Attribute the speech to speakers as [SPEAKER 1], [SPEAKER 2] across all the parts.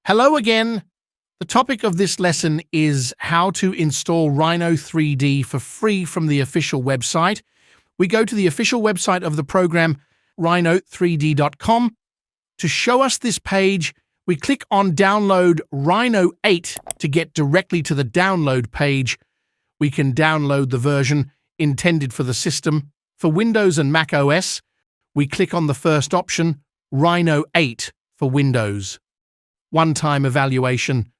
[SPEAKER 1] Hello again. The topic of this lesson is how to install Rhino 3D for free from the official website. We go to the official website of the program, rhino3d.com. To show us this page, we click on Download Rhino 8 to get directly to the download page. We can download the version intended for the system. For Windows and Mac OS, we click on the first option, Rhino 8 for Windows. One-time evaluation,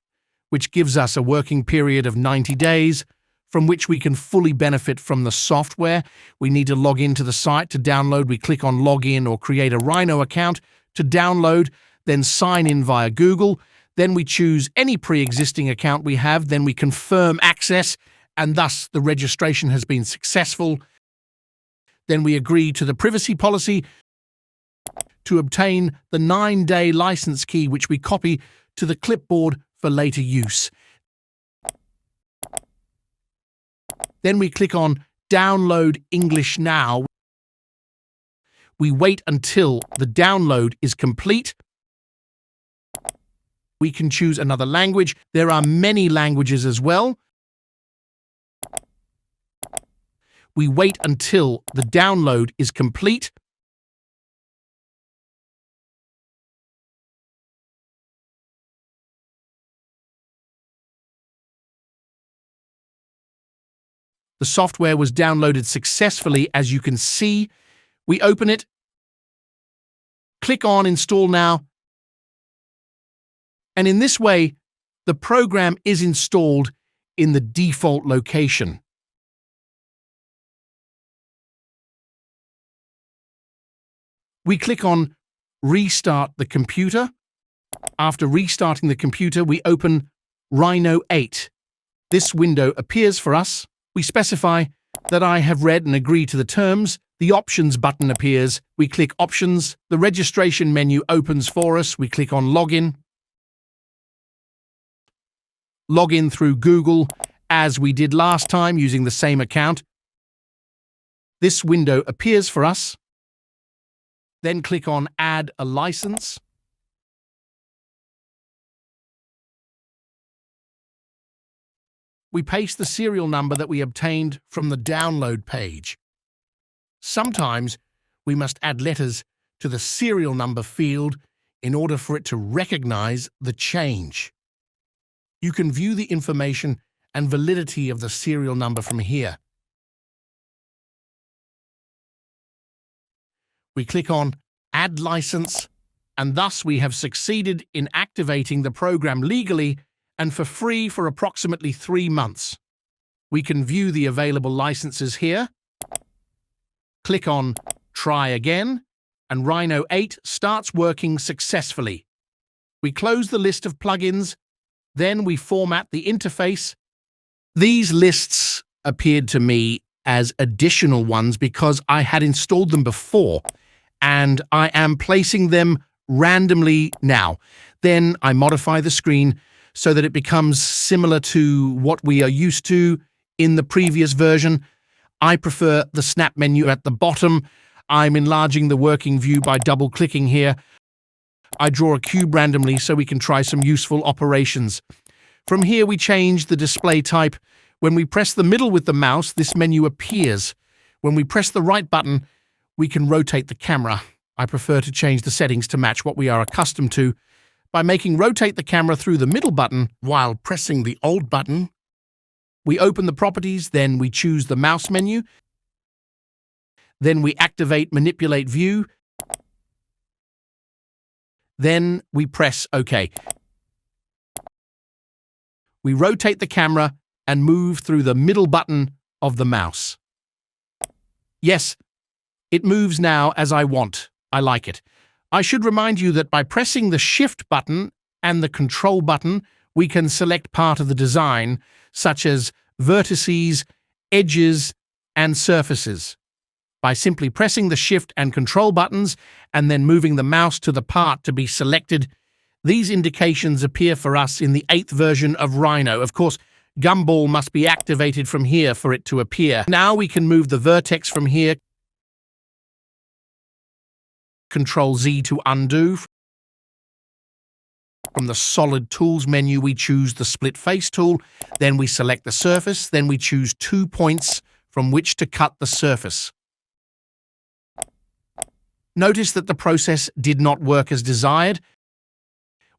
[SPEAKER 1] which gives us a working period of 90 days, from which we can fully benefit from the software. We need to log into the site to download. We click on Login or create a Rhino account to download, then sign in via Google. Then we choose any pre-existing account we have, then we confirm access, and thus the registration has been successful. Then we agree to the privacy policy to obtain the 9-day license key, which we copy to the clipboard for later use. Then we click on Download English Now. We wait until the download is complete. We can choose another language. There are many languages as well. We wait until the download is complete. The software was downloaded successfully, as you can see. We open it, click on Install Now, and in this way, the program is installed in the default location. We click on Restart the computer. After restarting the computer, we open Rhino 8. This window appears for us. We specify that I have read and agree to the terms. The Options button appears. We click Options. The registration menu opens for us. We click on Login. Login through Google, as we did last time using the same account. This window appears for us. Then click on Add a license. We paste the serial number that we obtained from the download page. Sometimes we must add letters to the serial number field in order for it to recognize the change. You can view the information and validity of the serial number from here. We click on Add License, and thus we have succeeded in activating the program legally and for free for approximately 3 months. We can view the available licenses here. Click on Try Again, and Rhino 8 starts working successfully. We close the list of plugins, then we format the interface. These lists appeared to me as additional ones because I had installed them before, and I am placing them randomly now. Then I modify the screen so that it becomes similar to what we are used to in the previous version. I prefer the snap menu at the bottom. I'm enlarging the working view by double-clicking here. I draw a cube randomly so we can try some useful operations. From here we change the display type. When we press the middle with the mouse, this menu appears. When we press the right button, we can rotate the camera. I prefer to change the settings to match what we are accustomed to by making rotate the camera through the middle button while pressing the Alt button. We open the properties, then we choose the mouse menu. Then we activate Manipulate View. Then we press OK. We rotate the camera and move through the middle button of the mouse. Yes, it moves now as I want. I like it. I should remind you that by pressing the Shift button and the Control button, we can select part of the design, such as vertices, edges, and surfaces. By simply pressing the Shift and Control buttons and then moving the mouse to the part to be selected, these indications appear for us in the 8th version of Rhino. Of course, Gumball must be activated from here for it to appear. Now we can move the vertex from here. Control Z to undo. From the Solid Tools menu, we choose the Split Face tool, then we select the surface, then we choose 2 points from which to cut the surface. Notice that the process did not work as desired.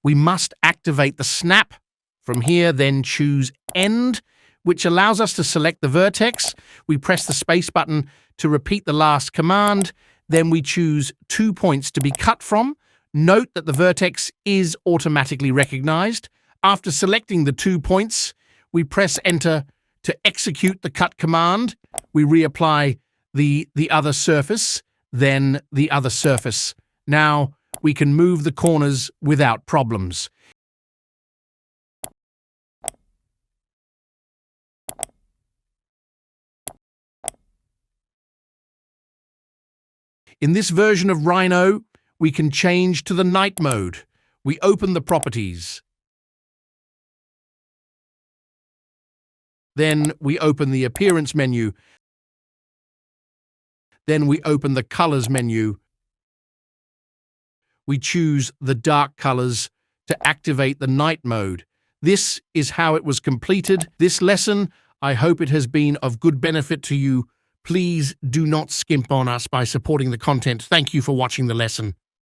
[SPEAKER 1] We must activate the snap. From here, then choose End, which allows us to select the vertex. We press the space button to repeat the last command. Then we choose 2 points to be cut from. Note that the vertex is automatically recognized. After selecting the 2 points, we press Enter to execute the cut command. We reapply the other surface, then the other surface. Now we can move the corners without problems. In this version of Rhino, we can change to the night mode. We open the properties. Then we open the appearance menu. Then we open the colors menu. We choose the dark colors to activate the night mode. This is how it was completed. This lesson, I hope it has been of good benefit to you. Please do not skimp on us by supporting the content. Thank you for watching the lesson.